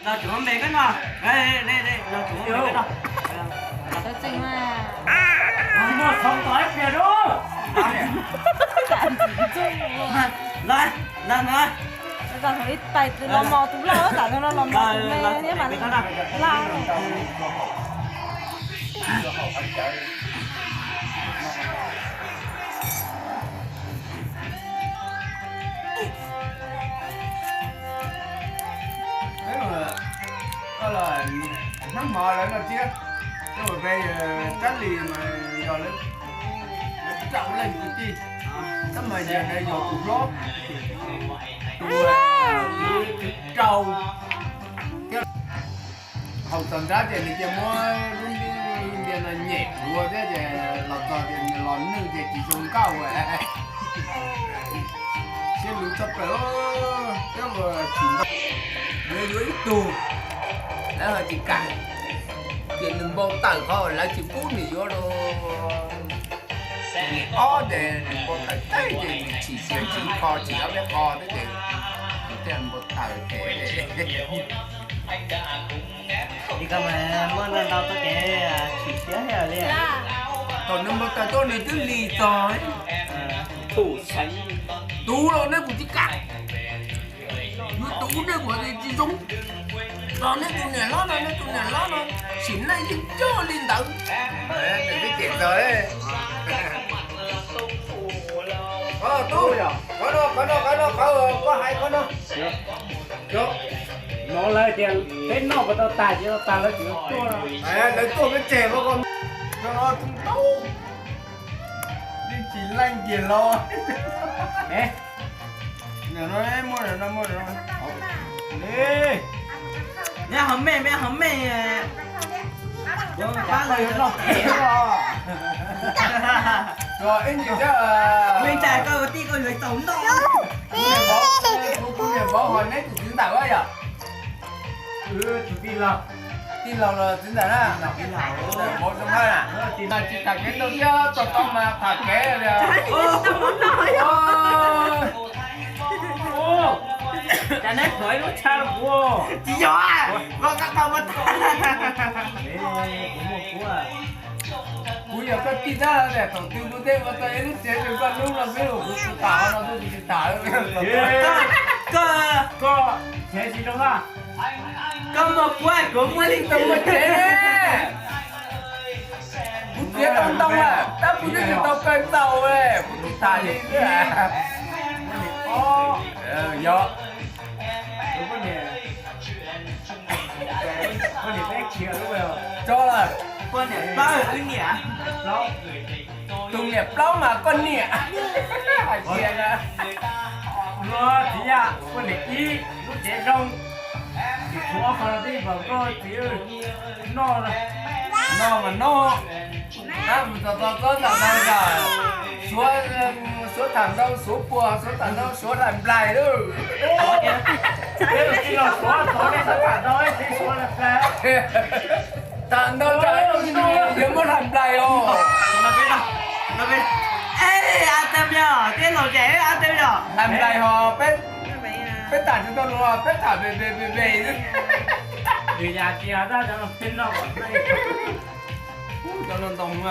Là chúng mày cái nào? Đây, là chúng mày cái nào? Tôi chừng mà. Nó không tới kìa đó. Lên, lên. Giờ thấy tay từ lò mò tú lò cả nó lò mò tú mê thế mà la rồi. Thế mà đó là nó mò lại là chưa, nhưng mà về trái lì mà giờ lên trọng lên cái chi, cái mà giờ này giờ cục lót, trâu, hậu tuần ra thì giờ mua luôn giờ là nhẹ đua thế giờ lọt lọt thì lọt nước thì chỉ dùng cao vậy, xem lũ tập rồi, cái mà chỉ dưới tù đã hơi chỉ cài chuyện đừng bông tờ kho lại chỉ cút thì vô đâu ó để đừng bông tờ tay thì chỉ kho chỉ ở cái kho thế thì tiền một tờ thế Thì cái mà mỗi lần đầu tôi kể chỉ xía hay là liền. còn nếu một tờ tôi này cứ lì tỏi Thủ sánh. tú đâu đấy cũng chỉ cài nó tú đấy của thì chỉ giống đó nó tụi này nó xỉn này chứ cho lên tận để cái tiền rồi đấy tú có hai con đâu Được. Nó lấy tiền, thế nó bắt đầu tài chứ nó tài nó chỉ có tua đâu. lấy tua cái chè vào con cho nó tung tấu đi chỉ lanh tiền lo Nè, nhà nó mua rồi đi. Mẹ hấm mẹ. Rồi, ba lời nó rồi anh chỉ cho Mình trả cơ tí coi người sống đâu. cũng bỏ hồi nét của chúng ta quá giờ Chủ tin lòng là chúng ta đó một trong hai à thì là chỉ thả cái đâu chứ tao mà thả cái là Chả nét khỏi nó cha được vô. Chị gió à, con các tao mất. Đấy, cũng một cú à. bây giờ có tin ra để tổng tiêu nó thêm vào tay lúc chế được con lúc là biết được tả nó thôi thì tả Có chế gì đâu à? Có một quay của mới linh tông một chế. bút viết tông tông à ta bút viết tông cây tàu ấy bút tả đi nữa à do Con này bé chia đúng không? cho là Con này bao ở cái nhỉ? Đâu? tùng đẹp lắm mà con nịa kia nè Nó thì à, con này ý, lúc trẻ rong thì khó khăn đi vào coi thì no rồi. no mà no à tao có thằng đâu rồi số thằng đâu số cua số thằng đâu số làm lại đó Thế là khi nào số đây tất cả thôi, thì số là sao? thằng đâu trời giờ muốn làm lại không Nó biết ê ăn tem nhờ tiên lẩu trẻ ăn tem nhờ làm lại họ biết tả chúng tôi luôn biết tả về vì nhà kia ra cho nó tin đâu cho nên tổng